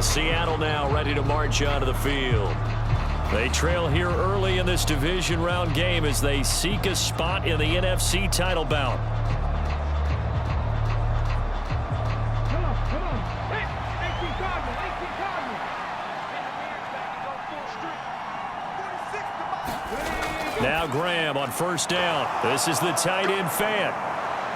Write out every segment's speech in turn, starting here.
Seattle now ready to march onto the field. They trail here early in this division round game as they seek a spot in the NFC title bout. Now Graham on first down. This is the tight end fan.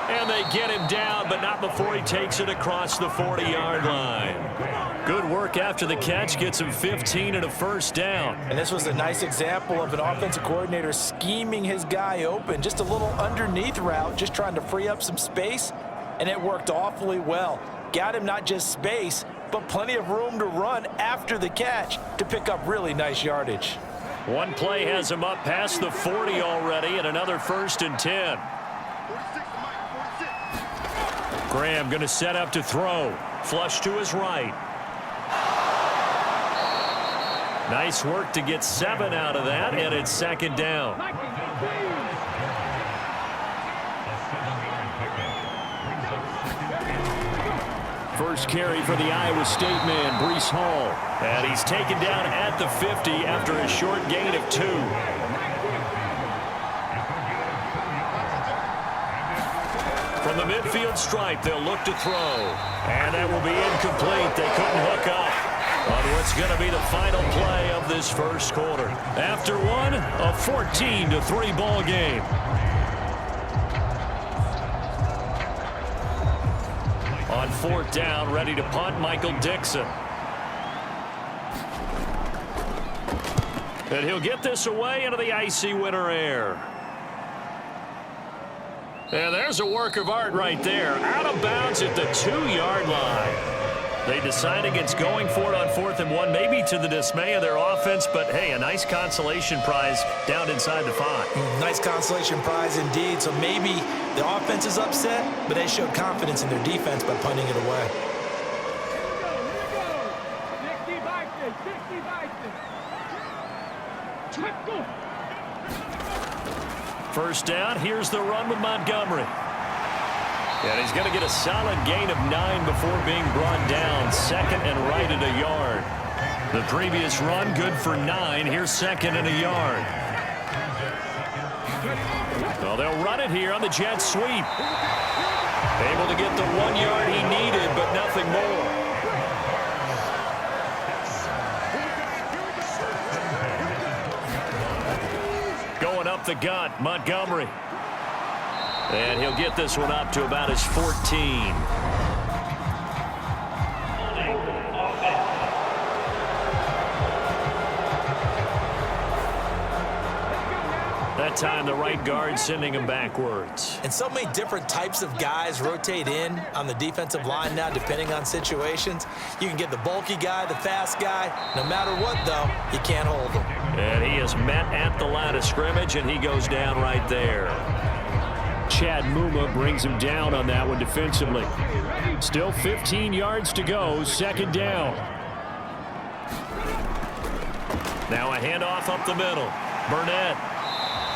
And they get him down, but not before he takes it across the 40-yard line. Good work after the catch. Gets him 15 and a first down. And this was a nice example of an offensive coordinator scheming his guy open. Just a little underneath route, just trying to free up some space. And it worked awfully well. Got him not just space, but plenty of room to run after the catch to pick up really nice yardage. One play has him up past the 40 already, and another 1st and 10. Graham going to set up to throw. Flush to his right. Nice work to get 7 out of that, and it's 2nd down. First carry for the Iowa State man, Breece Hall. And he's taken down at the 50 after a short gain of 2. From the midfield stripe, they'll look to throw. And that will be incomplete. They couldn't hook up on what's going to be the final play of this first quarter. After one, a 14-3 ball game. On 4th down, ready to punt, Michael Dixon. And he'll get this away into the icy winter air. And there's a work of art right there. Out of bounds at the 2-yard line. They decide against going for it on 4th and 1, maybe to the dismay of their offense, but hey, a nice consolation prize down inside the 5. Nice consolation prize indeed. So maybe the offense is upset, but they showed confidence in their defense by punting it away. First down, here's the run with Montgomery. And he's going to get a solid gain of 9 before being brought down. 2nd and right at a yard. The previous run good for 9. Here's 2nd and a yard. Well, they'll run it here on the jet sweep. Able to get the 1 yard he needed, but nothing more. Going up the gut, Montgomery. And he'll get this one up to about his 14. That time the right guard sending him backwards. And so many different types of guys rotate in on the defensive line now depending on situations. You can get the bulky guy, the fast guy. No matter what, though, you can't hold him. And he is met at the line of scrimmage, and he goes down right there. Chad Muma brings him down on that one defensively. Still 15 yards to go, 2nd down. Now a handoff up the middle. Burnett.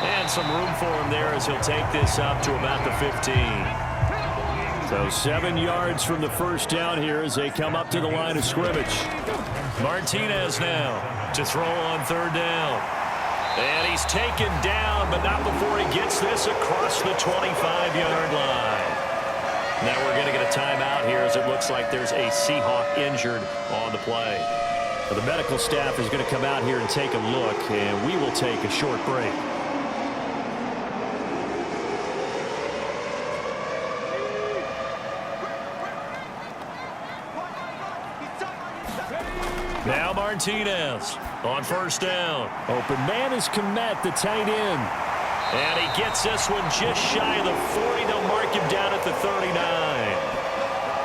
And some room for him there as he'll take this up to about the 15. So 7 yards from the first down here as they come up to the line of scrimmage. Martinez now to throw on 3rd down. And he's taken down, but not before he gets this across the 25-yard line. Now we're going to get a timeout here as it looks like there's a Seahawk injured on the play. The medical staff is going to come out here and take a look, and we will take a short break. Now Martinez on 1st down. Open man is Kmet, the tight end. And he gets this one just shy of the 40. They'll mark him down at the 39.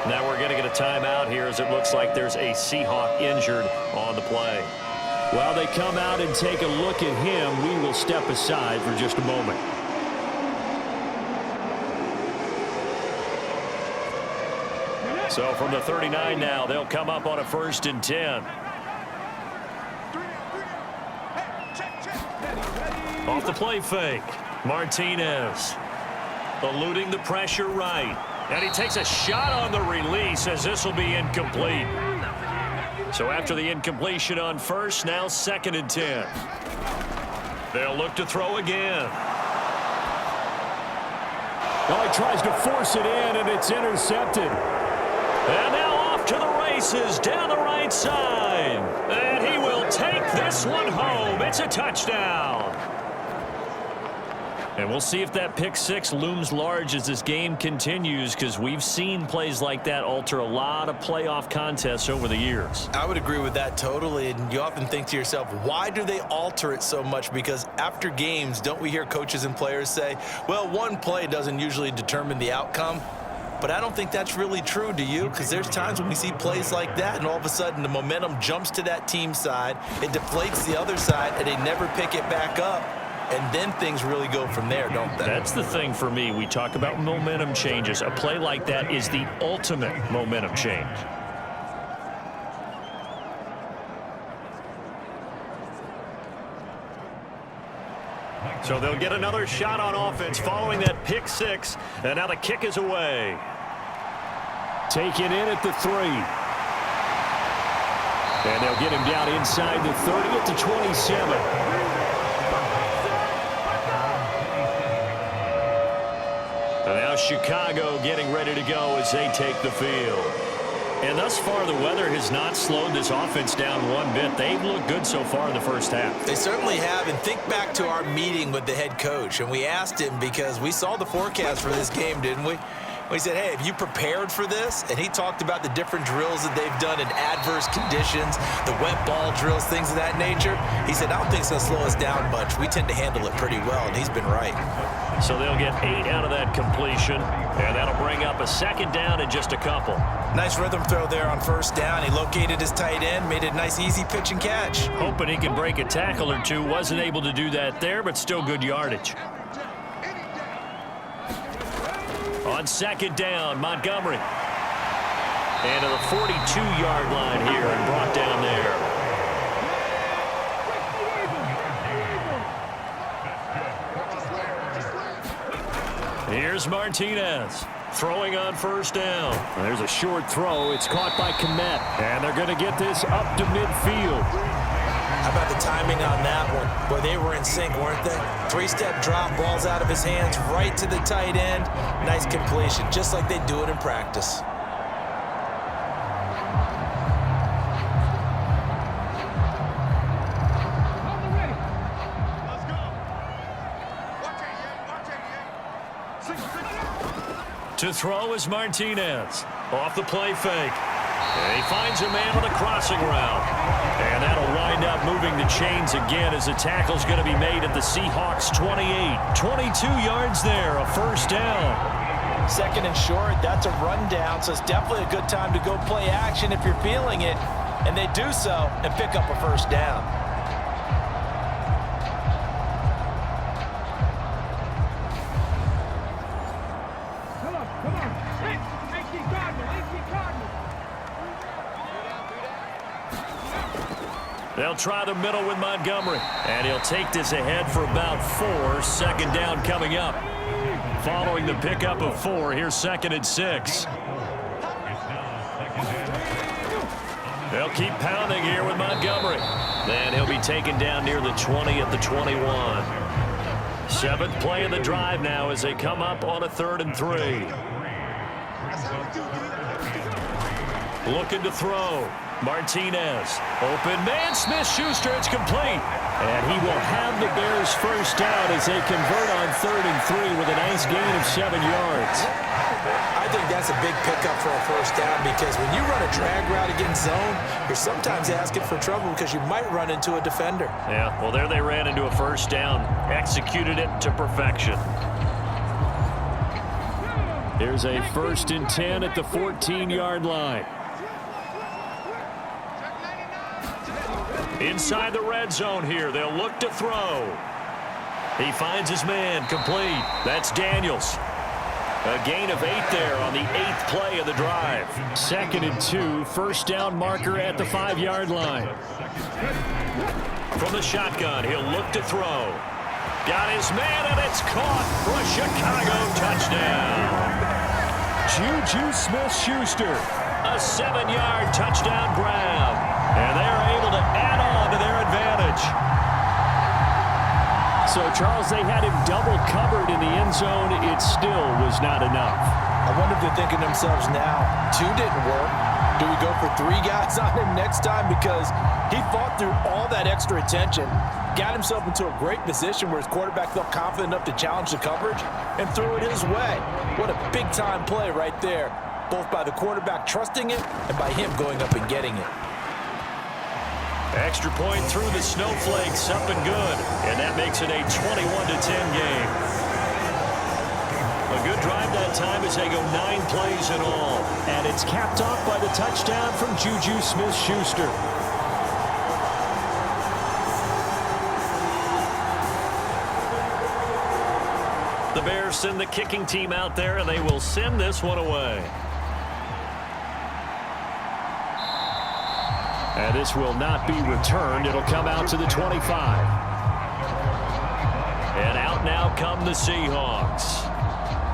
Now we're going to get a timeout here as it looks like there's a Seahawk injured on the play. While they come out and take a look at him, we will step aside for just a moment. So from the 39 now, they'll come up on a 1st and 10. Off the play fake, Martinez eluding the pressure right. And he takes a shot on the release as this will be incomplete. So after the incompletion on first, now 2nd and 10. They'll look to throw again. Well, he tries to force it in, and it's intercepted. And now off to the races down the right side. And he will take this one home. It's a touchdown. And we'll see if that pick six looms large as this game continues, because we've seen plays like that alter a lot of playoff contests over the years. I would agree with that totally, and you often think to yourself, why do they alter it so much? Because after games, don't we hear coaches and players say, well, one play doesn't usually determine the outcome? But I don't think that's really true, do you? Because there's times when we see plays like that, and all of a sudden the momentum jumps to that team side, it deflates the other side, and they never pick it back up. And then things really go from there, don't they? That's the thing for me. We talk about momentum changes. A play like that is the ultimate momentum change. So they'll get another shot on offense following that pick six. And now the kick is away. Taken in at the 3. And they'll get him down inside the 30 at the 27. And now Chicago getting ready to go as they take the field. And thus far, the weather has not slowed this offense down one bit. They've looked good so far in the first half. They certainly have. And think back to our meeting with the head coach. And we asked him, because we saw the forecast for this game, didn't we? We said, hey, have you prepared for this? And he talked about the different drills that they've done in adverse conditions, the wet ball drills, things of that nature. He said, I don't think it's going to slow us down much. We tend to handle it pretty well, and he's been right. So they'll get 8 out of that completion, and that'll bring up a 2nd down in just a couple. Nice rhythm throw there on 1st down. He located his tight end, made it a nice, easy pitch and catch. Hoping he can break a tackle or two. Wasn't able to do that there, but still good yardage. On 2nd down, Montgomery. And to the 42-yard line here and brought down there. Here's Martinez throwing on 1st down. There's a short throw. It's caught by Kmet. And they're going to get this up to midfield. How about the timing on that one? Boy, they were in sync, weren't they? 3-step drop, balls out of his hands, right to the tight end. Nice completion, just like they do it in practice. To throw is Martinez. Off the play fake. And he finds a man on the crossing route. And that'll wind up moving the chains again as the tackle's going to be made at the Seahawks 28. 22 yards there, a 1st down. 2nd and short, that's a rundown, so it's definitely a good time to go play action if you're feeling it. And they do so and pick up a 1st down. They'll try the middle with Montgomery. And he'll take this ahead for about 4. 2nd down coming up. Following the pickup of 4, here's 2nd and 6. They'll keep pounding here with Montgomery. Then he'll be taken down near the 20 at the 21. 7th play of the drive now as they come up on a 3rd and 3. Looking to throw. Martinez. Open man. Smith-Schuster. It's complete. And he will have the Bears 1st down as they convert on 3rd and 3 with a nice gain of 7 yards. I think that's a big pickup for a 1st down, because when you run a drag route against zone, you're sometimes asking for trouble because you might run into a defender. Yeah, well, there they ran into a 1st down. Executed it to perfection. Here's a 1st and 10 at the 14-yard line. Inside the red zone here, they'll look to throw. He finds his man, complete. That's Daniels. A gain of 8 there on the 8th play of the drive. 2nd and 2, 1st down marker at the 5-yard line. From the shotgun, he'll look to throw. Got his man, and it's caught for a Chicago touchdown. Juju Smith-Schuster. A 7-yard touchdown grab. And they are able to add on to their advantage. So, Charles, they had him double covered in the end zone. It still was not enough. I wonder if they're thinking to themselves now, 2 didn't work. Do we go for 3 guys on him next time? Because he fought through all that extra attention, got himself into a great position where his quarterback felt confident enough to challenge the coverage and threw it his way. What a big-time play right there, both by the quarterback trusting it and by him going up and getting it. Extra point through the snowflakes, up and good. And that makes it a 21-10 game. A good drive that time as they go 9 plays in all. And it's capped off by the touchdown from Juju Smith-Schuster. The Bears send the kicking team out there, and they will send this one away. And this will not be returned. It'll come out to the 25. And out now come the Seahawks.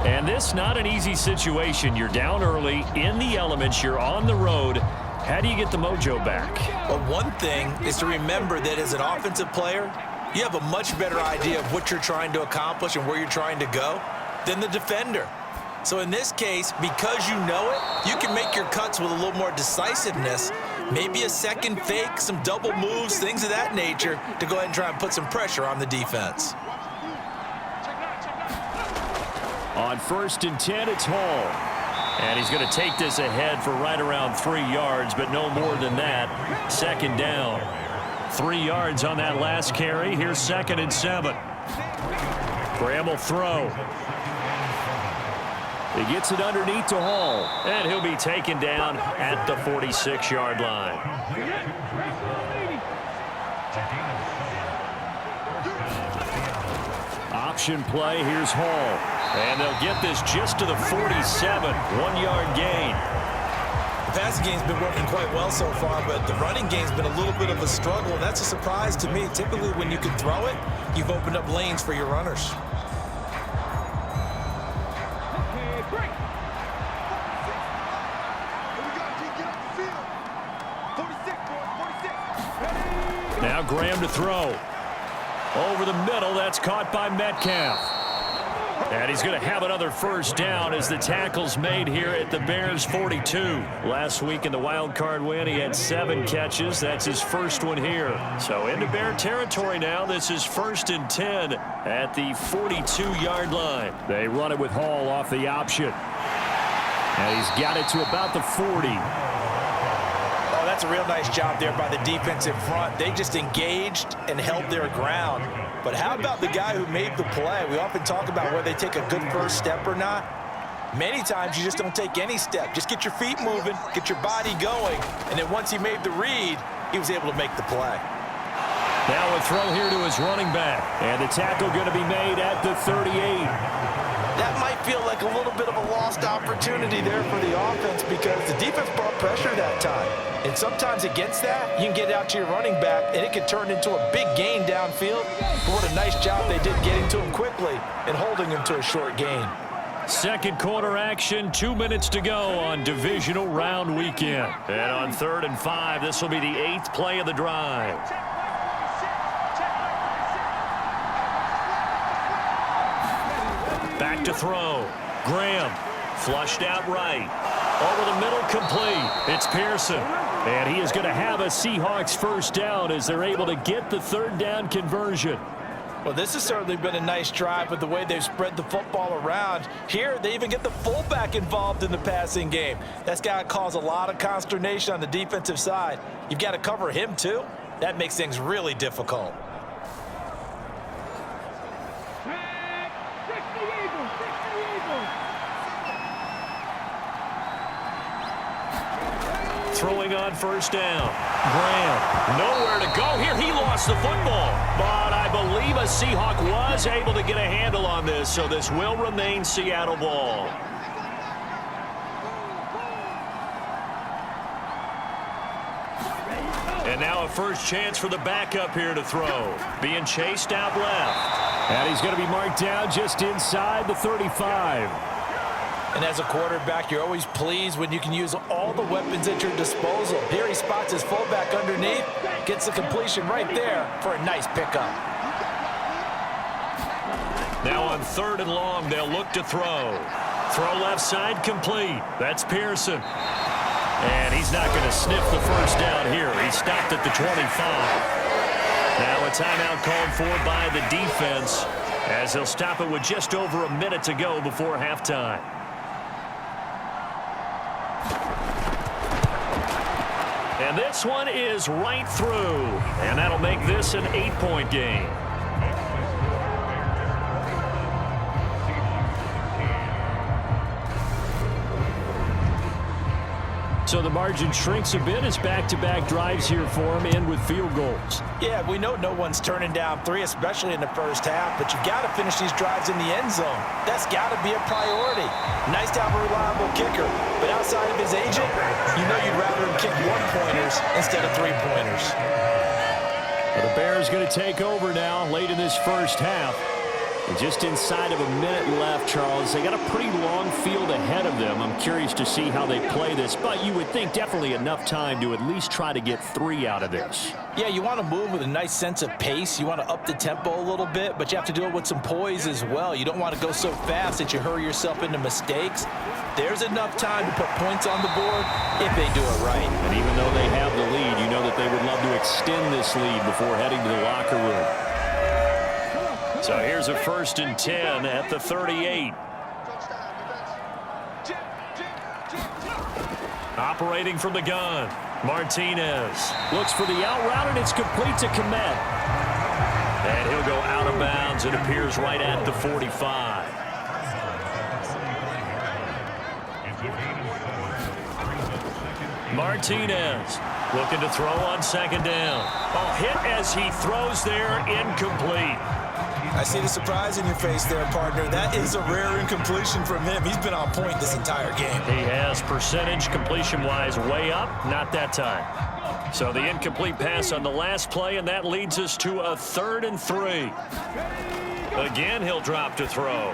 And this not an easy situation. You're down early, in the elements, you're on the road. How do you get the mojo back? Well, one thing is to remember that as an offensive player, you have a much better idea of what you're trying to accomplish and where you're trying to go than the defender. So in this case, because you know it, you can make your cuts with a little more decisiveness, maybe a second fake, some double moves, things of that nature, to go ahead and try and put some pressure on the defense. On 1st and 10, it's Hall. And he's going to take this ahead for right around 3 yards, but no more than that. 2nd down. 3 yards on that last carry. Here's 2nd and 7. Graham will throw. He gets it underneath to Hall. And he'll be taken down at the 46-yard line. Option play. Here's Hall. And they'll get this just to the 47. 1-yard gain. The passing game's been working quite well so far, but the running game's been a little bit of a struggle, and that's a surprise to me. Typically, when you can throw it, you've opened up lanes for your runners. Now Graham to throw. Over the middle, that's caught by Metcalf. And he's going to have another 1st down as the tackle's made here at the Bears 42. Last week in the wild card win, he had 7 catches. That's his 1st one here. So into Bear territory now. This is 1st and 10 at the 42-yard line. They run it with Hall off the option. And he's got it to about the 40. Oh, that's a real nice job there by the defensive front. They just engaged and held their ground. But how about the guy who made the play? We often talk about whether they take a good first step or not. Many times you just don't take any step. Just get your feet moving, get your body going, and then once he made the read, he was able to make the play. Now a throw here to his running back. And the tackle going to be made at the 38. That might feel like a little bit of a lost opportunity there for the offense because the defense brought pressure that time. And sometimes against that, you can get out to your running back, and it can turn into a big gain downfield. But what a nice job they did getting to him quickly and holding him to a short gain. 2nd quarter action, 2 minutes to go on Divisional Round weekend. And on 3rd and 5, this will be the 8th play of the drive. Back to throw. Graham flushed out right. Over the middle, complete. It's Pearson. And he is going to have a Seahawks 1st down as they're able to get the 3rd down conversion. Well, this has certainly been a nice drive with the way they've spread the football around. Here, they even get the fullback involved in the passing game. That's got to cause a lot of consternation on the defensive side. You've got to cover him, too. That makes things really difficult. Throwing on 1st down. Graham, nowhere to go here. He lost the football. But I believe a Seahawk was able to get a handle on this, so this will remain Seattle ball. And now a 1st chance for the backup here to throw. Being chased out left. And he's going to be marked down just inside the 35. And as a quarterback, you're always pleased when you can use all the weapons at your disposal. Here he spots his fullback underneath, gets the completion right there for a nice pickup. Now on 3rd and long, they'll look to throw. Throw left side complete. That's Pearson. And he's not going to sniff the first down here. He stopped at the 25. Now a timeout called for by the defense as he'll stop it with just over a minute to go before halftime. And this one is right through. And that'll make this an 8-point game. So the margin shrinks a bit as back-to-back drives here for him, and with field goals. Yeah, we know no one's turning down 3, especially in the first half, but you've got to finish these drives in the end zone. That's got to be a priority. Nice to have a reliable kicker, but outside of his agent, you know you'd rather him kick 1-pointers instead of 3-pointers. Well, the Bears going to take over now late in this first half. And just inside of a minute left, Charles. They got a pretty long field ahead of them. I'm curious to see how they play this, but you would think definitely enough time to at least try to get 3 out of this. Yeah, you want to move with a nice sense of pace. You want to up the tempo a little bit, but you have to do it with some poise as well. You don't want to go so fast that you hurry yourself into mistakes. There's enough time to put points on the board if they do it right. And even though they have the lead, you know that they would love to extend this lead before heading to the locker room. So here's a 1st and 10 at the 38. Operating from the gun, Martinez. Looks for the out route, and it's complete to Komet. And he'll go out of bounds. It appears right at the 45. Martinez looking to throw on 2nd down. Oh, hit as he throws there, incomplete. I see the surprise in your face there, partner. That is a rare incompletion from him. He's been on point this entire game. He has percentage completion-wise way up, not that time. So the incomplete pass on the last play, and that leads us to a 3rd and 3. Again, he'll drop to throw.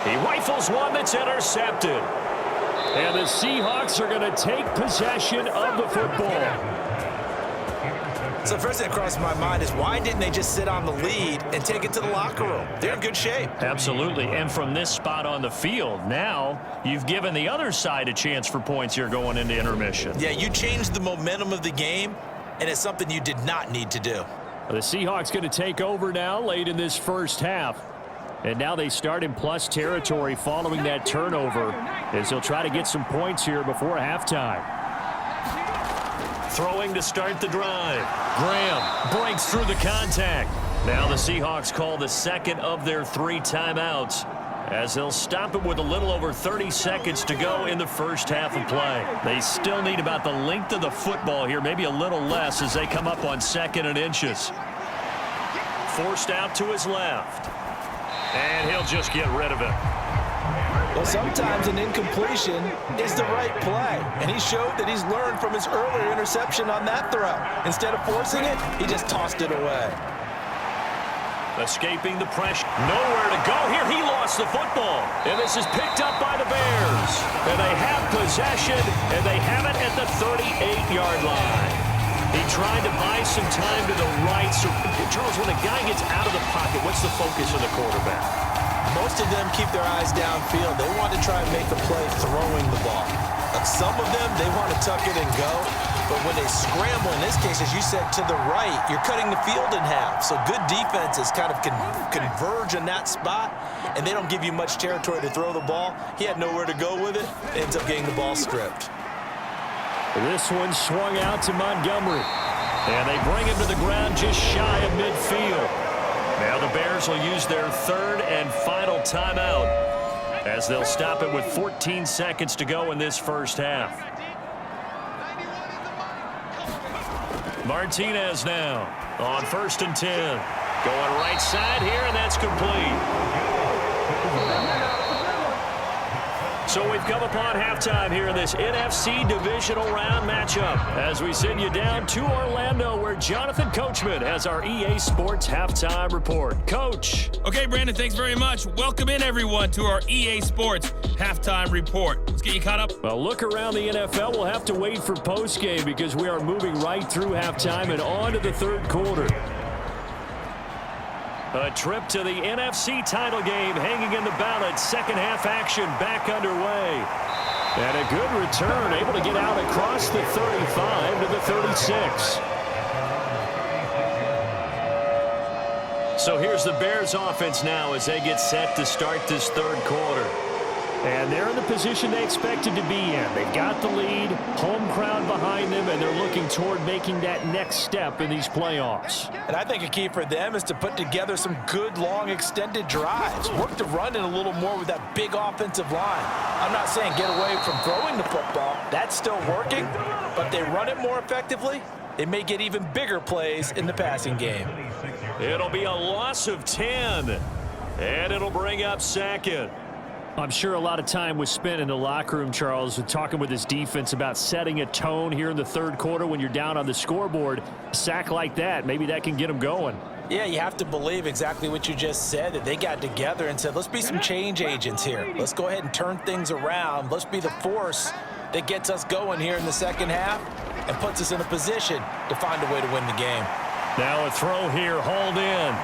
He rifles one that's intercepted. And the Seahawks are going to take possession of the football. So first thing that crosses my mind is why didn't they just sit on the lead and take it to the locker room? They're in good shape. Absolutely. And from this spot on the field, now you've given the other side a chance for points here going into intermission. Yeah, you changed the momentum of the game, and it's something you did not need to do. The Seahawks going to take over now late in this first half. And now they start in plus territory following that turnover as they'll try to get some points here before halftime. Throwing to start the drive. Graham breaks through the contact. Now the Seahawks call the 2nd of their 3 timeouts as they'll stop it with a little over 30 seconds to go in the first half of play. They still need about the length of the football here, maybe a little less as they come up on 2nd and inches. Forced out to his left. And he'll just get rid of it. Well, sometimes an incompletion is the right play, and he showed that he's learned from his earlier interception on that throw. Instead of forcing it, he just tossed it away. Escaping the pressure. Nowhere to go here. He lost the football. And this is picked up by the Bears. And they have possession, and they have it at the 38-yard line. He tried to buy some time to the right. So, Charles, when a guy gets out of the pocket, what's the focus of the quarterback? Most of them keep their eyes downfield. They want to try and make a play throwing the ball. Some of them, they want to tuck it and go. But when they scramble, in this case, as you said, to the right, you're cutting the field in half. So good defenses kind of converge in that spot, and they don't give you much territory to throw the ball. He had nowhere to go with it. Ends up getting the ball stripped. This one swung out to Montgomery. And they bring him to the ground just shy of midfield. Now the Bears will use their 3rd and final timeout as they'll stop it with 14 seconds to go in this first half. Martinez now on 1st and 10. Going right side here, and that's complete. So we've come upon halftime here in this NFC Divisional Round matchup as we send you down to Orlando where Jonathan Coachman has our EA Sports Halftime Report. Coach. Okay, Brandon, thanks very much. Welcome in, everyone, to our EA Sports Halftime Report. Let's get you caught up. Well, look around the NFL. We'll have to wait for postgame because we are moving right through halftime and on to the third quarter. A trip to the NFC title game hanging in the balance. Second half action back underway. And a good return, able to get out across the 35 to the 36. So here's the Bears offense now as they get set to start this third quarter. And they're in the position they expected to be in. They've got the lead, home crowd behind them, and they're looking toward making that next step in these playoffs. And I think a key for them is to put together some good, long, extended drives. Work to run in a little more with that big offensive line. I'm not saying get away from throwing the football. That's still working. But they run it more effectively, they may get even bigger plays in the passing game. It'll be a loss of 10. And it'll bring up second. I'm sure a lot of time was spent in the locker room, Charles, talking with his defense about setting a tone here in the third quarter when you're down on the scoreboard. A sack like that, maybe that can get them going. Yeah, you have to believe exactly what you just said, that they got together and said, let's be some change agents here. Let's go ahead and turn things around. Let's be the force that gets us going here in the second half and puts us in a position to find a way to win the game. Now a throw here, hauled in.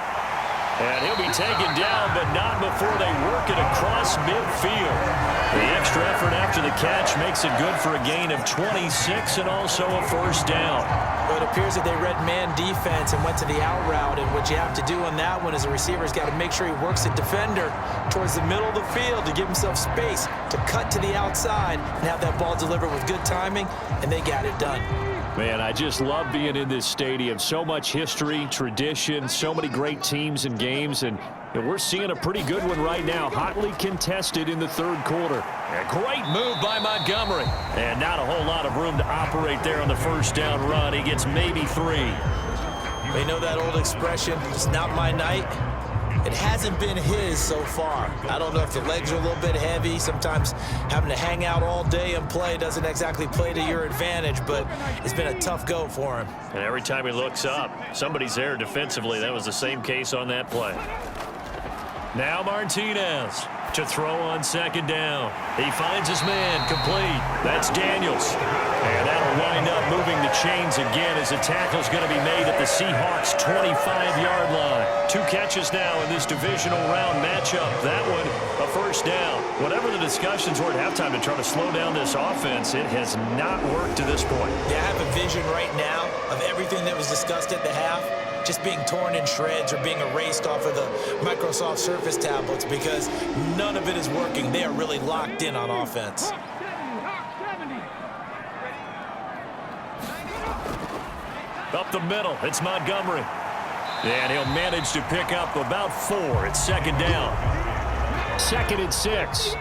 And he'll be taken down, but not before they work it across midfield. The extra effort after the catch makes it good for a gain of 26 and also a first down. Well, it appears that they read man defense and went to the out route, and what you have to do on that one as a receiver is got to make sure he works the defender towards the middle of the field to give himself space to cut to the outside and have that ball delivered with good timing, and they got it done. Man, I just love being in this stadium. So much history, tradition, so many great teams and games, and we're seeing a pretty good one right now, hotly contested in the third quarter. A great move by Montgomery, and not a whole lot of room to operate there on the first down run. He gets maybe 3. They know that old expression, it's not my night. It hasn't been his so far. I don't know if the legs are a little bit heavy. Sometimes having to hang out all day and play doesn't exactly play to your advantage, but it's been a tough go for him. And every time he looks up, somebody's there defensively. That was the same case on that play. Now Martinez to throw on second down. He finds his man, complete. That's Daniels. And that'll wind up moving the chains again as the tackle's going to be made at the Seahawks' 25-yard line. 2 catches now in this divisional round matchup. That one, a first down. Whatever the discussions were at halftime to try to slow down this offense, it has not worked to this point. Yeah, I have a vision right now of everything that was discussed at the half just being torn in shreds or being erased off of the Microsoft Surface tablets because none of it is working. They are really locked in on offense. Up the middle, it's Montgomery. And he'll manage to pick up about 4. It's second down. 2nd and 6.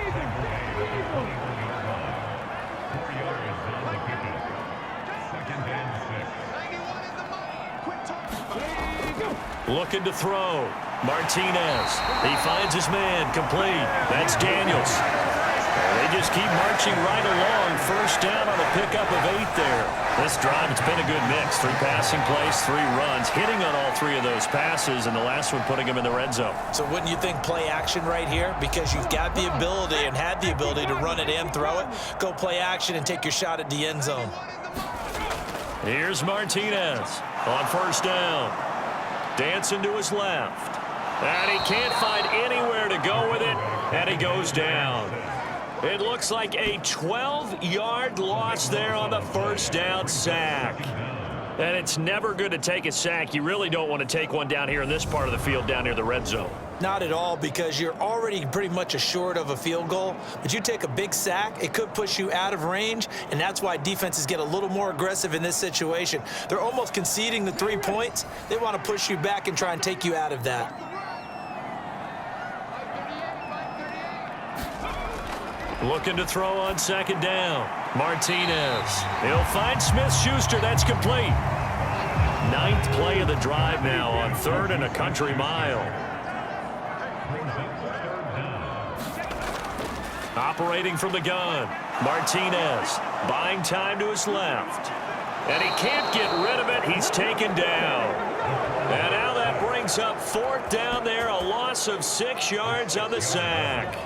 Looking to throw. Martinez. He finds his man, complete. That's Daniels. And they just keep marching right along. First down on a pickup of 8 there. This drive, it's been a good mix. 3 passing plays, 3 runs, hitting on all 3 of those passes, and the last one putting him in the red zone. So wouldn't you think play action right here? Because you've got the ability and had the ability to run it and throw it. Go play action and take your shot at the end zone. Here's Martinez on first down. Dancing to his left. And he can't find anywhere to go with it, and he goes down. It looks like a 12-yard loss there on the first down sack. And it's never good to take a sack. You really don't want to take one down here in this part of the field down near the red zone. Not at all, because you're already pretty much assured of a field goal. But you take a big sack, it could push you out of range, and that's why defenses get a little more aggressive in this situation. They're almost conceding the 3 points. They want to push you back and try and take you out of that. Looking to throw on second down. Martinez. He'll find Smith-Schuster. That's complete. 9th play of the drive now on 3rd and a country mile. Operating from the gun, Martinez buying time to his left. And he can't get rid of it. He's taken down. And now that brings up 4th down there, a loss of 6 yards on the sack.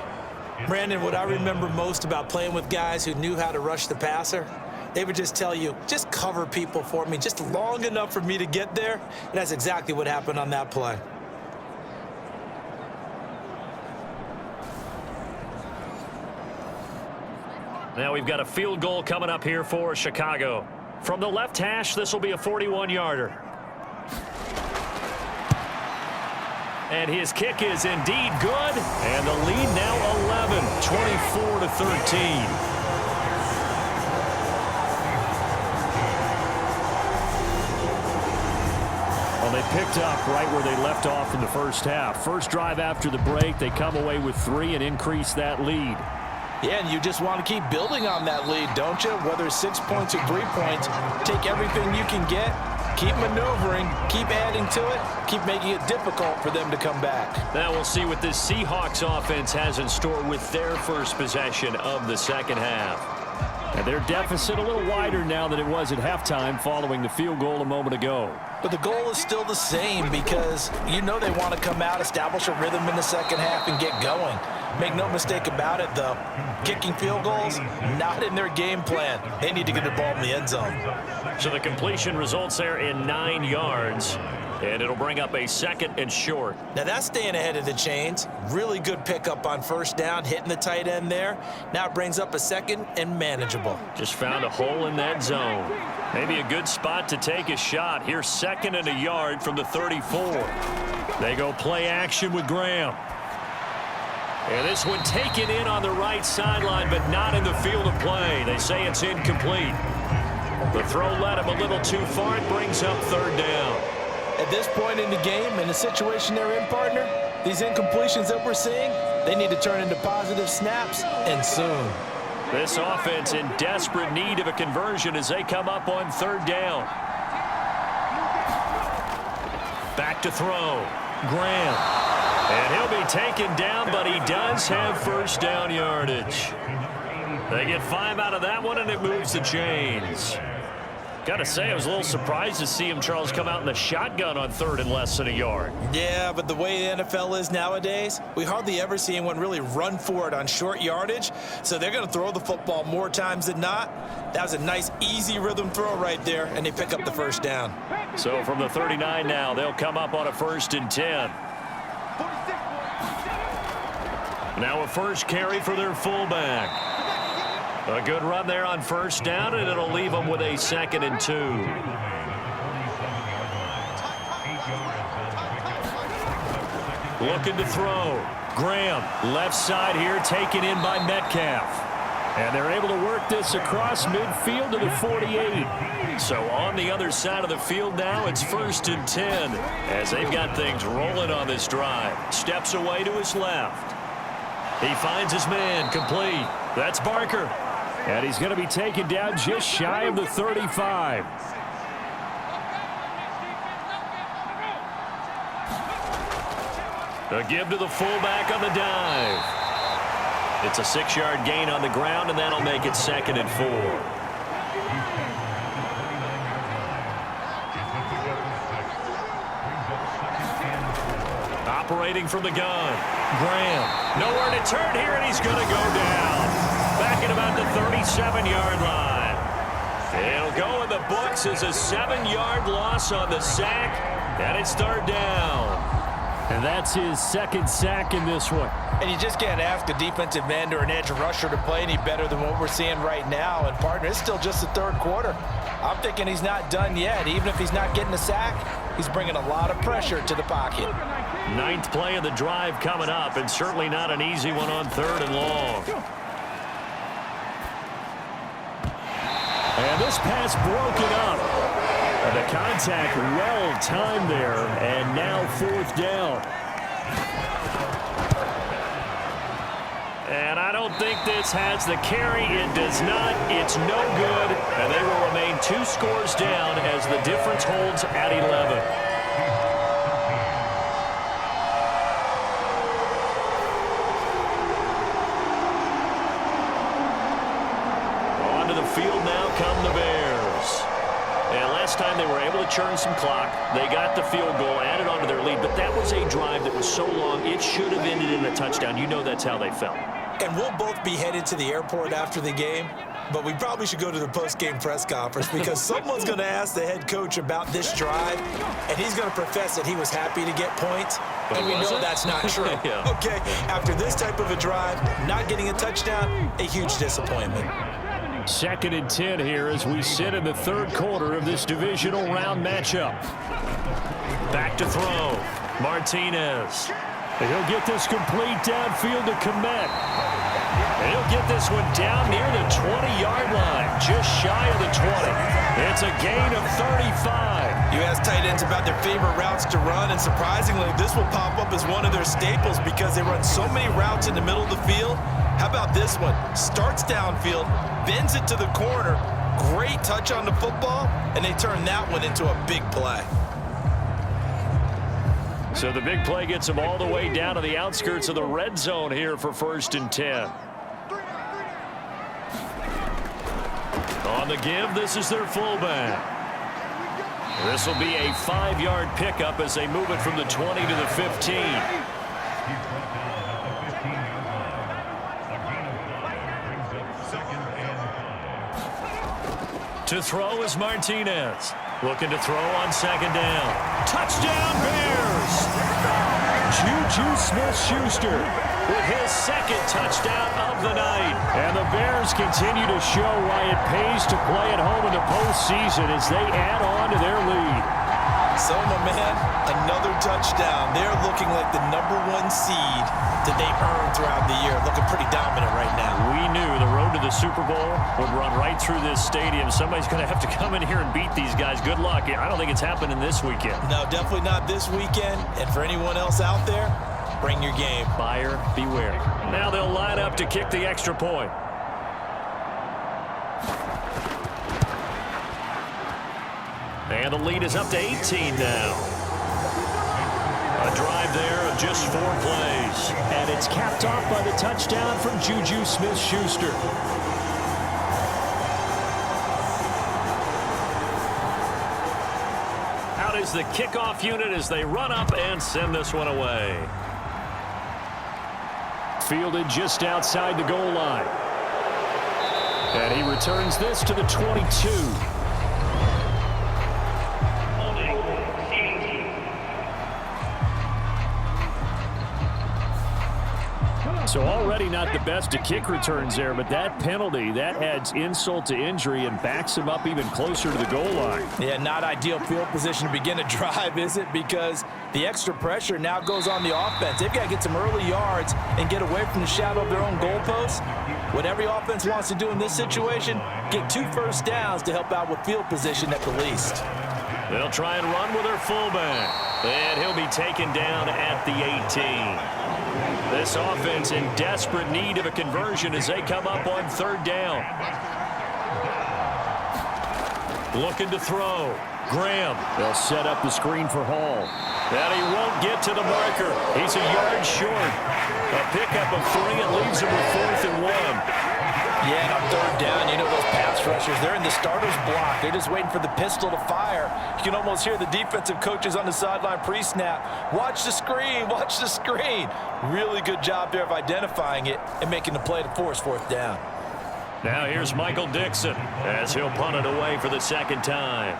Brandon, what I remember most about playing with guys who knew how to rush the passer, they would just tell you, just cover people for me, just long enough for me to get there. And that's exactly what happened on that play. Now we've got a field goal coming up here for Chicago. From the left hash, this will be a 41-yarder. And his kick is indeed good. And the lead now 11, 24-13. Well, they picked up right where they left off in the first half. First drive after the break, they come away with 3 and increase that lead. Yeah, and you just want to keep building on that lead, don't you? Whether it's 6 points or 3 points, take everything you can get, keep maneuvering, keep adding to it, keep making it difficult for them to come back. Now we'll see what this Seahawks offense has in store with their first possession of the second half. And their deficit a little wider now than it was at halftime following the field goal a moment ago. But the goal is still the same because you know they want to come out, establish a rhythm in the second half, and get going. Make no mistake about it, though. Kicking field goals, not in their game plan. They need to get the ball in the end zone. So the completion results there in 9 yards. And it'll bring up a 2nd and short. Now that's staying ahead of the chains. Really good pickup on first down, hitting the tight end there. Now it brings up a 2nd and manageable. Just found a hole in that zone. Maybe a good spot to take a shot. Here's 2nd and a yard from the 34. They go play action with Graham. And this one taken in on the right sideline, but not in the field of play. They say it's incomplete. The throw led him a little too far. It brings up 3rd down. At this point in the game, in the situation they're in, partner, these incompletions that we're seeing, they need to turn into positive snaps, and soon. This offense in desperate need of a conversion as they come up on 3rd down. Back to throw. Graham. And he'll be taken down, but he does have first down yardage. They get 5 out of that one, and it moves the chains. Got to say, I was a little surprised to see him, Charles, come out in the shotgun on 3rd and less than a yard. Yeah, but the way the NFL is nowadays, we hardly ever see anyone really run for it on short yardage. So they're going to throw the football more times than not. That was a nice, easy rhythm throw right there, and they pick up the first down. So from the 39 now, they'll come up on a 1st and 10. Now a first carry for their fullback. A good run there on first down, and it'll leave them with a 2nd and 2. Looking to throw. Graham, left side here, taken in by Metcalf. And they're able to work this across midfield to the 48. So on the other side of the field now, it's 1st and 10 as they've got things rolling on this drive. Steps away to his left. He finds his man, complete. That's Barker. And he's going to be taken down just shy of the 35. A give to the fullback on the dive. It's a 6-yard gain on the ground, and that'll make it 2nd and 4. Operating from the gun. Graham. Nowhere to turn here, and he's going to go down. Back at about the 37-yard line. It'll go in the books as a 7-yard loss on the sack, and it's 3rd down. And that's his 2nd sack in this one. And you just can't ask a defensive end or an edge rusher to play any better than what we're seeing right now. And, partner, it's still just the 3rd quarter. I'm thinking he's not done yet. Even if he's not getting a sack, he's bringing a lot of pressure to the pocket. 9th play of the drive coming up, and certainly not an easy one on 3rd and long. And this pass broken up. And the contact well timed there, and now 4th down. And I don't think this has the carry. It does not. It's no good. And they will remain 2 scores down as the difference holds at 11. last time they were able to churn some clock. They got the field goal, added on to their lead, but that was a drive that was so long, it should have ended in a touchdown. You know that's how they felt. And we'll both be headed to the airport after the game, but we probably should go to the post-game press conference because someone's going to ask the head coach about this drive, and he's going to profess that he was happy to get points, and we know that's not true. Yeah. Okay, after this type of a drive, not getting a touchdown, a huge disappointment. 2nd and 10 here as we sit in the third quarter of this divisional round matchup. Back to throw. Martinez. And he'll get this complete downfield to Komet. And he'll get this one down near the 20-yard line, just shy of the 20. It's a gain of 35. You ask tight ends about their favorite routes to run, and surprisingly, this will pop up as one of their staples because they run so many routes in the middle of the field. How about this one? Starts downfield, bends it to the corner, great touch on the football, and they turn that one into a big play. So the big play gets them all the way down to the outskirts of the red zone here for 1st and 10. On the give, this is their fullback. This will be a 5-yard pickup as they move it from the 20 to the 15. To throw is Martinez. Looking to throw on 2nd down. Touchdown, Bears! Juju Smith-Schuster with his 2nd touchdown of the night. And the Bears continue to show why it pays to play at home in the postseason as they add on to their lead. So, my man, another touchdown. They're looking like the #1 seed that they earned throughout the year. Looking pretty dominant right now. We knew the road to the Super Bowl would run right through this stadium. Somebody's going to have to come in here and beat these guys. Good luck. I don't think it's happening this weekend. No, definitely not this weekend. And for anyone else out there, bring your game. Buyer beware. Now they'll line up to kick the extra point. And the lead is up to 18 now. A drive there of just 4 plays. And it's capped off by the touchdown from Juju Smith-Schuster. Out is the kickoff unit as they run up and send this one away. Fielded just outside the goal line. And he returns this to the 22. So already not the best of kick returns there, but that penalty, that adds insult to injury and backs him up even closer to the goal line. Yeah, not ideal field position to begin a drive, is it? Because the extra pressure now goes on the offense. They've got to get some early yards and get away from the shadow of their own goalposts. What every offense wants to do in this situation, get 2 first downs to help out with field position at the least. They'll try and run with their fullback. And he'll be taken down at the 18. This offense in desperate need of a conversion as they come up on 3rd down. Looking to throw. Graham. They'll set up the screen for Hall. And he won't get to the marker. He's a yard short. A pickup of 3. It leaves him with 4th and 1. Yeah, on 3rd down, you know those pass rushers, they're in the starter's block. They're just waiting for the pistol to fire. You can almost hear the defensive coaches on the sideline pre-snap. Watch the screen, watch the screen. Really good job there of identifying it and making the play to force 4th down. Now here's Michael Dixon as he'll punt it away for the 2nd time.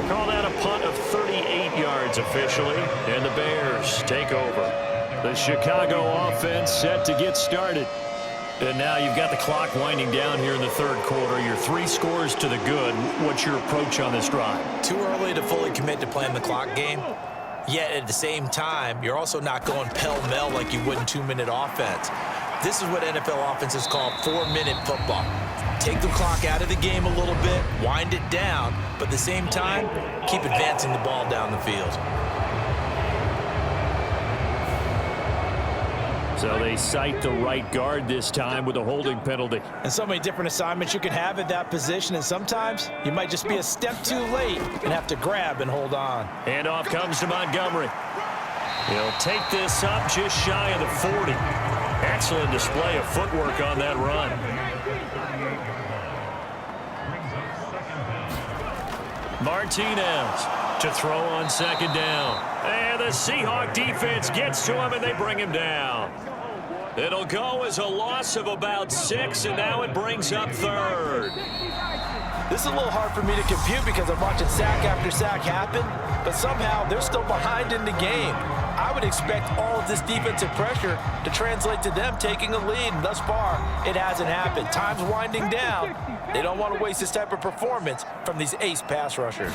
Call that a punt of 38 yards officially, and the Bears take over. The Chicago offense set to get started. And now you've got the clock winding down here in the 3rd quarter. You're 3 scores to the good. What's your approach on this drive? Too early to fully commit to playing the clock game. Yet at the same time, you're also not going pell-mell like you would in 2-minute offense. This is what NFL offenses call 4-minute football. Take the clock out of the game a little bit, wind it down, but at the same time, keep advancing the ball down the field. So they cite the right guard this time with a holding penalty. And so many different assignments you can have at that position, and sometimes you might just be a step too late and have to grab and hold on. Handoff comes to Montgomery. He'll take this up just shy of the 40. Excellent display of footwork on that run. Martinez to throw on second down. And the Seahawk defense gets to him, and they bring him down. It'll go as a loss of about 6, and now it brings up third. This is a little hard for me to compute because I'm watching sack after sack happen, but somehow they're still behind in the game. I would expect all of this defensive pressure to translate to them taking a lead, and thus far, it hasn't happened. Time's winding down. They don't want to waste this type of performance from these ace pass rushers.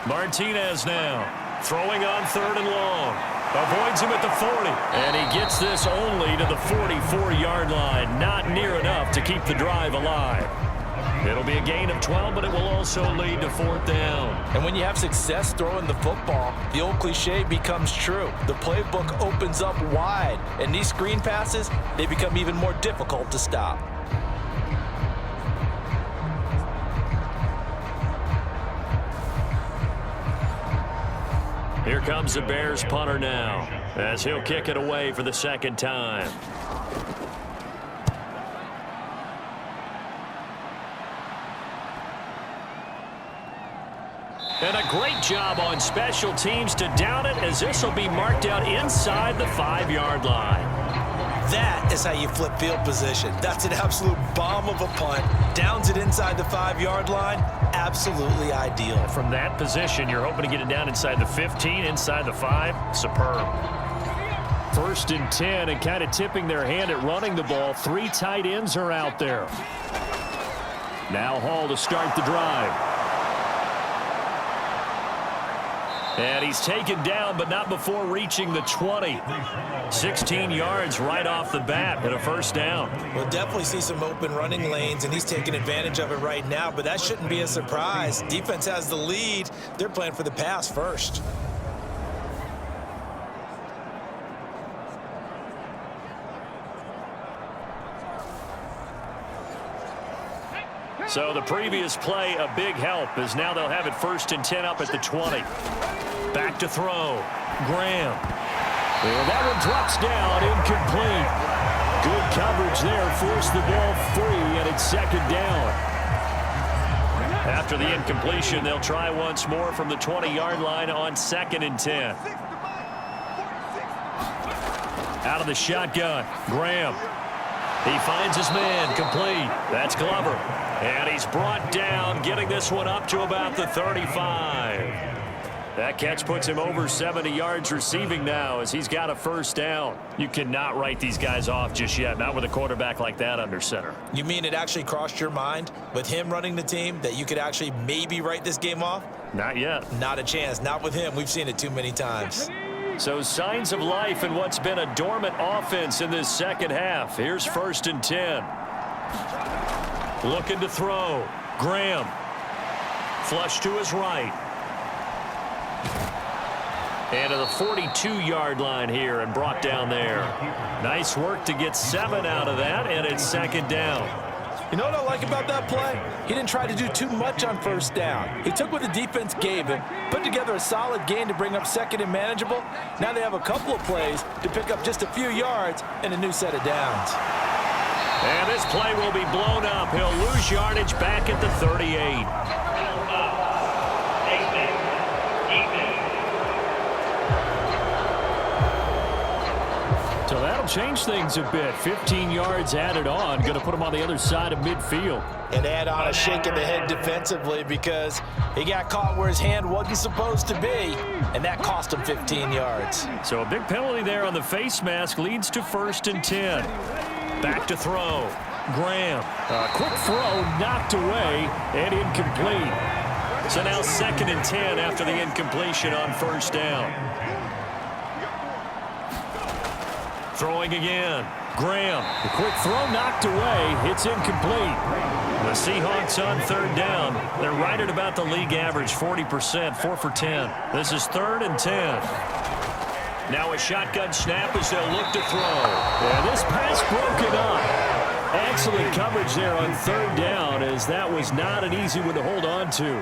Martinez now throwing on third and long. Avoids him at the 40. And he gets this only to the 44-yard line. Not near enough to keep the drive alive. It'll be a gain of 12, but it will also lead to fourth down. And when you have success throwing the football, the old cliche becomes true. The playbook opens up wide, and these screen passes, they become even more difficult to stop. Here comes the Bears punter now, as he'll kick it away for the second time. And a great job on special teams to down it, as this will be marked out inside the 5-yard line. That is how you flip field position. That's an absolute bomb of a punt. Downs it inside the 5-yard line. Absolutely ideal. From that position, you're hoping to get it down inside the 15, inside the 5. Superb. 1st and 10, and kind of tipping their hand at running the ball. 3 tight ends are out there. Now Hall to start the drive. And he's taken down, but not before reaching the 20. 16 yards right off the bat and a first down. We'll definitely see some open running lanes, and he's taking advantage of it right now, but that shouldn't be a surprise. Defense has the lead. They're playing for the pass first. So the previous play, a big help, as now they'll have it 1st and 10 up at the 20. Back to throw. Graham. And that one drops down, incomplete. Good coverage there, forced the ball free, and it's second down. After the incompletion, they'll try once more from the 20-yard line on 2nd and 10. Out of the shotgun, Graham. He finds his man, complete. That's Glover. And he's brought down, getting this one up to about the 35. That catch puts him over 70 yards receiving now, as he's got a first down. You cannot write these guys off just yet, not with a quarterback like that under center. You mean it actually crossed your mind with him running the team that you could actually maybe write this game off? Not yet. Not a chance. Not with him. We've seen it too many times. So signs of life in what's been a dormant offense in this second half. Here's 1st and 10. Looking to throw. Graham. Flush to his right. And to the 42-yard line here and brought down there. Nice work to get 7 out of that, and it's second down. You know what I like about that play? He didn't try to do too much on first down. He took what the defense gave him, put together a solid gain to bring up 2nd and manageable. Now they have a couple of plays to pick up just a few yards and a new set of downs. And this play will be blown up. He'll lose yardage back at the 38. So that'll change things a bit. 15 yards added on. Going to put him on the other side of midfield. And add on a shake of the head defensively because he got caught where his hand wasn't supposed to be, and that cost him 15 yards. So a big penalty there on the face mask leads to 1st and 10. Back to throw. Graham. A quick throw knocked away and incomplete. So now 2nd and 10 after the incompletion on first down. Throwing again. Graham. The quick throw knocked away. It's incomplete. The Seahawks on 3rd down. They're right at about the league average, 40%, 4 for 10. This is 3rd and 10. Now a shotgun snap as they'll look to throw. And this pass broken up. Excellent coverage there on 3rd down, as that was not an easy one to hold on to.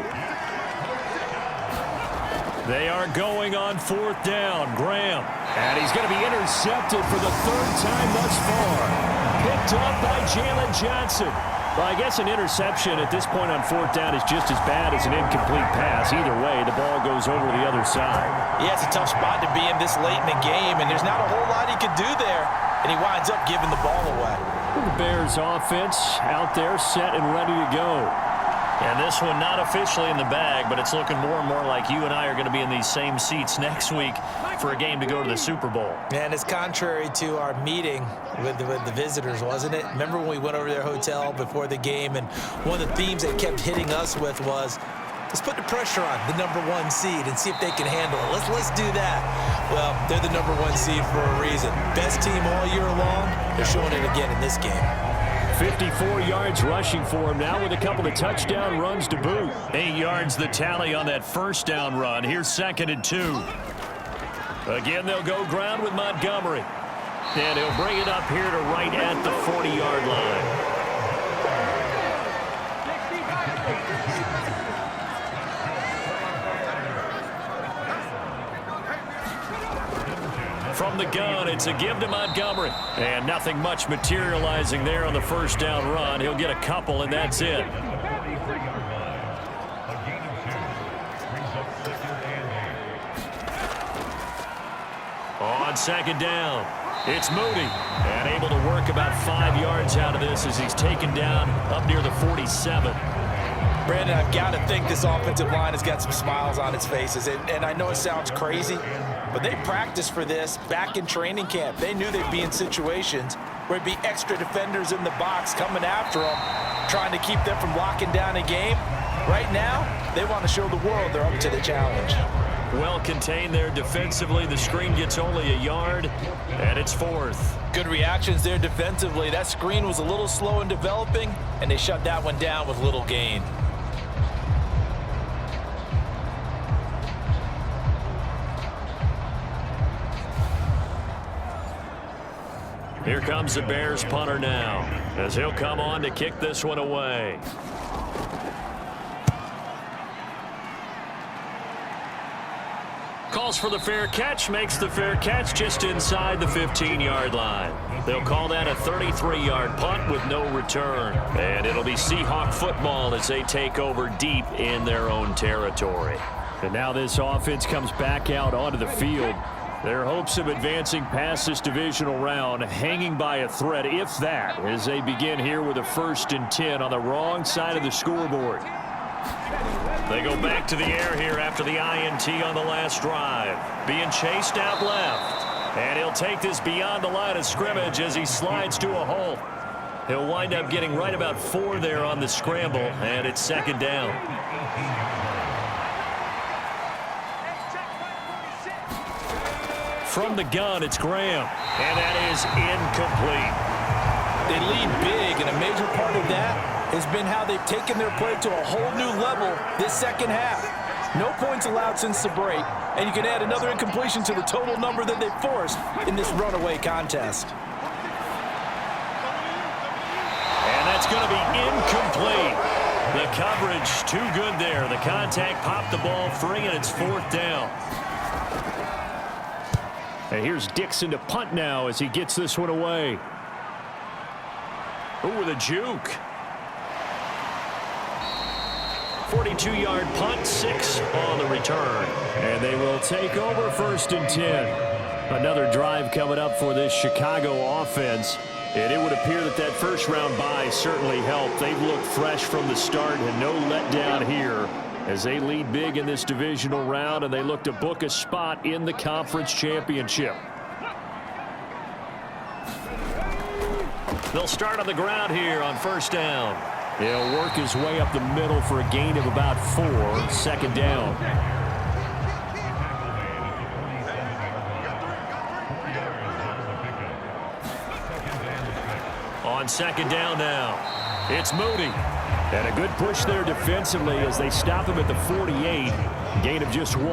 They are going on 4th down. Graham. And he's going to be intercepted for the 3rd time thus far. Picked up by Jalen Johnson. Well, I guess an interception at this point on 4th down is just as bad as an incomplete pass. Either way, the ball goes over to the other side. Yeah, it's a tough spot to be in this late in the game, and there's not a whole lot he could do there, and he winds up giving the ball away. The Bears offense out there set and ready to go. And this one not officially in the bag, but it's looking more and more like you and I are going to be in these same seats next week for a game to go to the Super Bowl. And it's contrary to our meeting with the visitors, wasn't it? Remember when we went over to their hotel before the game, and one of the themes they kept hitting us with was, let's put the pressure on the #1 seed and see if they can handle it. Let's do that. Well, they're the #1 seed for a reason. Best team all year long. They're showing it again in this game. 54 yards rushing for him now with a couple of touchdown runs to boot. 8 yards the tally on that 1st down run. Here's 2nd and 2. Again, they'll go ground with Montgomery. And he'll bring it up here to right at the 40-yard line. From the gun, it's a give to Montgomery. And nothing much materializing there on the 1st down run. He'll get a couple, and that's it. On 2nd down, it's Moody. And able to work about 5 yards out of this as he's taken down up near the 47. Brandon, I've got to think this offensive line has got some smiles on its faces. And I know it sounds crazy, but they practiced for this back in training camp. They knew they'd be in situations where there'd be extra defenders in the box coming after them, trying to keep them from locking down a game. Right now, they want to show the world they're up to the challenge. Well contained there defensively. The screen gets only a yard, and it's 4th. Good reactions there defensively. That screen was a little slow in developing, and they shut that one down with little gain. Here comes the Bears punter now, as he'll come on to kick this one away. Calls for the fair catch, makes the fair catch just inside the 15-yard line. They'll call that a 33-yard punt with no return. And it'll be Seahawk football as they take over deep in their own territory. And now this offense comes back out onto the field. Their hopes of advancing past this divisional round hanging by a thread, if that, as they begin here with a 1st and 10 on the wrong side of the scoreboard. They go back to the air here after the INT on the last drive. Being chased out left. And he'll take this beyond the line of scrimmage as he slides to a halt. He'll wind up getting right about 4 there on the scramble, and it's 2nd down. From the gun, it's Graham. And that is incomplete. They lead big, and a major part of that has been how they've taken their play to a whole new level this 2nd half. No points allowed since the break, and you can add another incompletion to the total number that they've forced in this runaway contest. And that's going to be incomplete. The coverage too good there. The contact popped the ball free, and it's 4th down. And here's Dixon to punt now as he gets this one away. Ooh, with a juke. 42-yard punt, 6 on the return. And they will take over 1st and 10. Another drive coming up for this Chicago offense. And it would appear that that 1st round bye certainly helped. They've looked fresh from the start and no letdown here as they lead big in this divisional round, and they look to book a spot in the conference championship. They'll start on the ground here on 1st down. He'll work his way up the middle for a gain of about 4, 2nd down. On 2nd down now, it's Moody. And a good push there defensively as they stop him at the 48. Gain of just 1.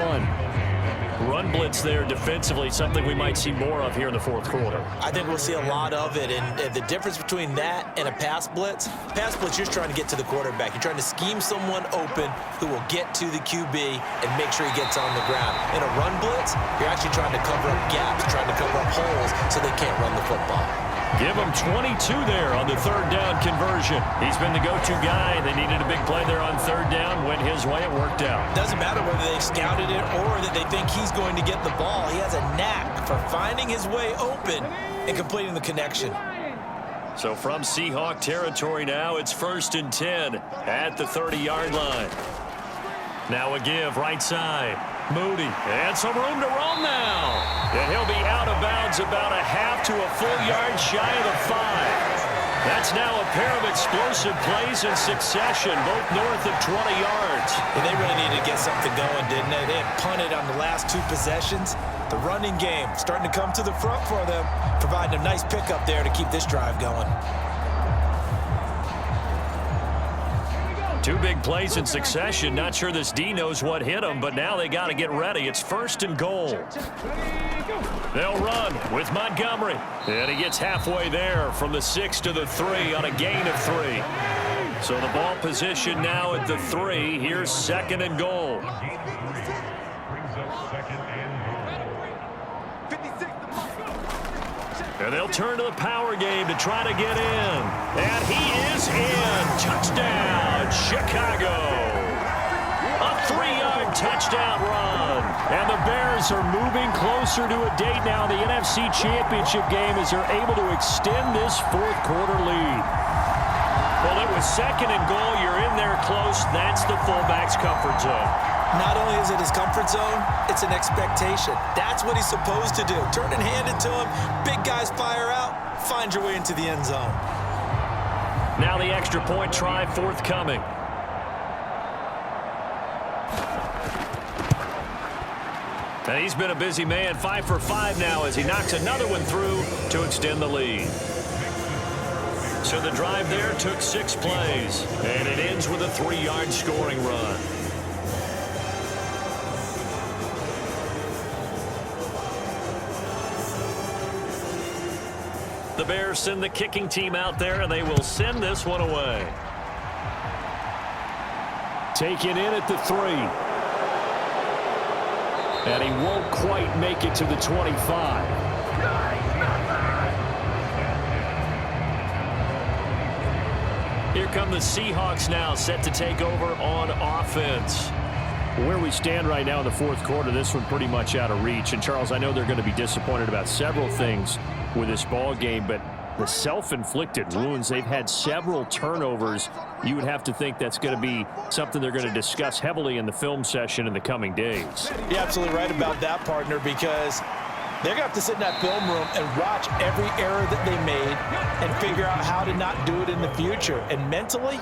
run blitz there defensively, something we might see more of here in the fourth quarter. I think we'll see a lot of it, and the difference between that and a pass blitz, you're just trying to get to the quarterback. You're trying to scheme someone open who will get to the QB and make sure he gets on the ground. In a run blitz, you're actually trying to cover up gaps, trying to cover up holes so they can't run the football. Give him 22 there on the third down conversion. He's been the go-to guy. They needed a big play there on third down. Went his way. It worked out. Doesn't matter whether they scouted it or that they think he's going to get the ball. He has a knack for finding his way open and completing the connection. So from Seahawk territory now, it's 1st and 10 at the 30-yard line. Now a give right side. Moody, and some room to roam now. And he'll be out of bounds about a half to a full yard shy of the 5. That's now a pair of explosive plays in succession, both north of 20 yards. And they really needed to get something going, didn't they? They had punted on the last 2 possessions. The running game starting to come to the front for them, providing a nice pickup there to keep this drive going. 2 big plays in succession. Not sure this D knows what hit him, but now they got to get ready. It's 1st and goal. They'll run with Montgomery. And he gets halfway there from the 6 to the 3 on a gain of 3. So the ball position now at the 3. Here's 2nd and goal. And they'll turn to the power game to try to get in. And he is in. Touchdown, Chicago. A 3-yard touchdown run. And the Bears are moving closer to a date now in the NFC Championship game as they're able to extend this fourth quarter lead. Well, it was 2nd and goal. You're in there close. That's the fullback's comfort zone. Not only is it his comfort zone, it's an expectation. That's what he's supposed to do. Turn and hand it to him. Big guys fire out. Find your way into the end zone. Now the extra point try forthcoming. And he's been a busy man. 5 for 5 now as he knocks another one through to extend the lead. So the drive there took 6 plays. And it ends with a 3-yard scoring run. The Bears send the kicking team out there, and they will send this one away. Taken in at the 3. And he won't quite make it to the 25. Here come the Seahawks now, set to take over on offense. Where we stand right now in the fourth quarter, this one pretty much out of reach. And, Charles, I know they're going to be disappointed about several things with this ball game, but the self-inflicted wounds, they've had several turnovers. You would have to think that's going to be something they're going to discuss heavily in the film session in the coming days. You're absolutely right about that, partner, because they're going to have to sit in that film room and watch every error that they made and figure out how to not do it in the future. And mentally,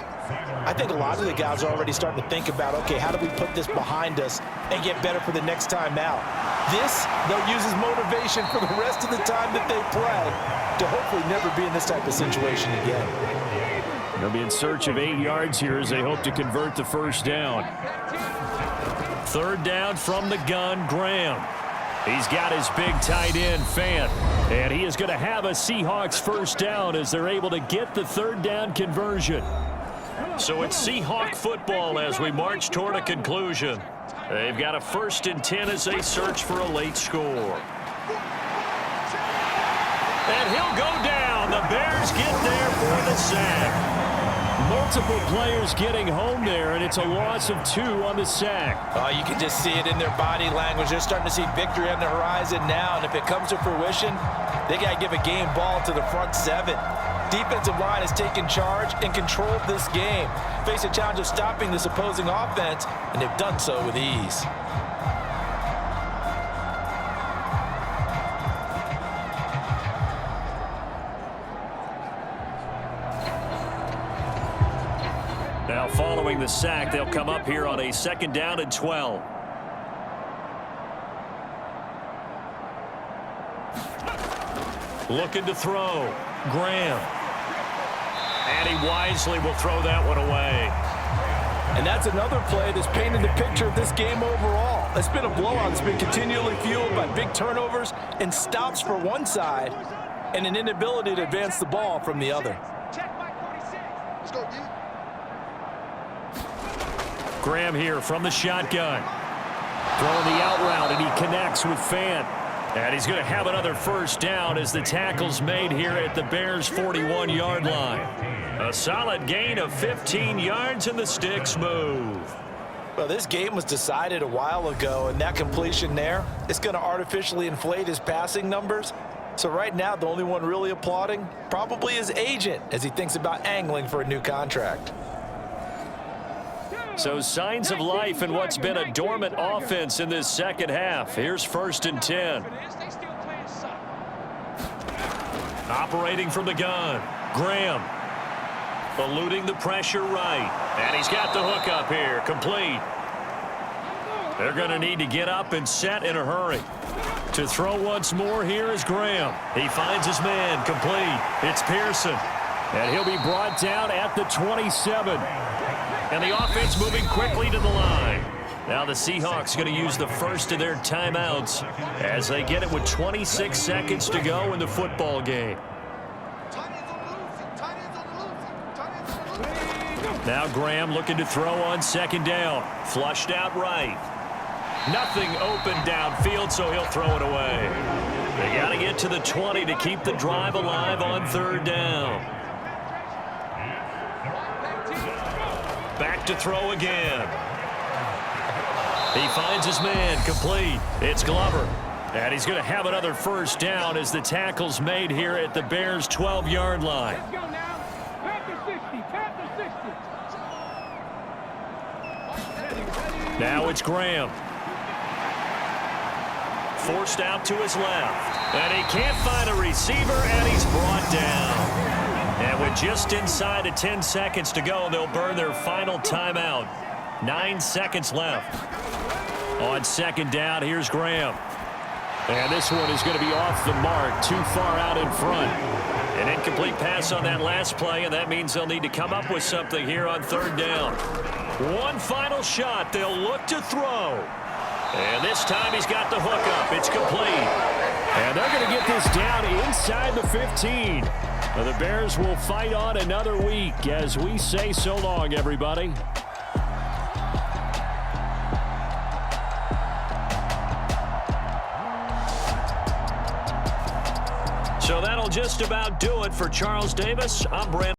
I think a lot of the guys are already starting to think about, okay, how do we put this behind us and get better for the next time out? This, they'll use as motivation for the rest of the time that they play to hopefully never be in this type of situation again. They'll be in search of 8 yards here as they hope to convert the first down. 3rd down from the gun, Graham. He's got his big tight end, Fant. And he is going to have a Seahawks first down as they're able to get the 3rd down conversion. So it's Seahawk football as we march toward a conclusion. They've got a 1st and 10 as they search for a late score. And he'll go down. The Bears get there for the sack. Multiple players getting home there, and it's a loss of 2 on the sack. You can just see it in their body language. They're starting to see victory on the horizon now, and if it comes to fruition, they got to give a game ball to the front 7. Defensive line has taken charge and controlled this game. Face a challenge of stopping this opposing offense, and they've done so with ease. Now following the sack, they'll come up here on a 2nd down and 12. Looking to throw. Graham. And he wisely will throw that one away. And that's another play that's painted the picture of this game overall. It's been a blowout that's been continually fueled by big turnovers and stops for one side and an inability to advance the ball from the other. Graham here from the shotgun. Throwing the out route, and he connects with Fant. And he's going to have another first down as the tackle's made here at the Bears' 41-yard line. A solid gain of 15 yards, and the sticks move. Well, this game was decided a while ago, and that completion there is going to artificially inflate his passing numbers. So right now, the only one really applauding probably his agent as he thinks about angling for a new contract. So signs of life in what's been a dormant offense in this second half. Here's 1st and 10. Operating from the gun, Graham. Eluding the pressure right. And he's got the hook up here, complete. They're going to need to get up and set in a hurry. To throw once more here is Graham. He finds his man, complete. It's Pearson. And he'll be brought down at the 27. And the offense moving quickly to the line. Now the Seahawks going to use the first of their timeouts as they get it with 26 seconds to go in the football game. Now Graham looking to throw on 2nd down. Flushed out right. Nothing open downfield, so he'll throw it away. They got to get to the 20 to keep the drive alive on 3rd down. Back to throw again. He finds his man, complete. It's Glover. And he's going to have another first down as the tackle's made here at the Bears' 12-yard line. Now it's Graham. Forced out to his left. And he can't find a receiver, and he's brought down. And with just inside of 10 seconds to go, they'll burn their final timeout. 9 seconds left. On 2nd down, here's Graham. And this one is going to be off the mark, too far out in front. An incomplete pass on that last play, and that means they'll need to come up with something here on 3rd down. One final shot they'll look to throw. And this time he's got the hook up. It's complete. And they're going to get this down inside the 15. The Bears will fight on another week as we say so long, everybody. So that'll just about do it for Charles Davis. I'm Brandon.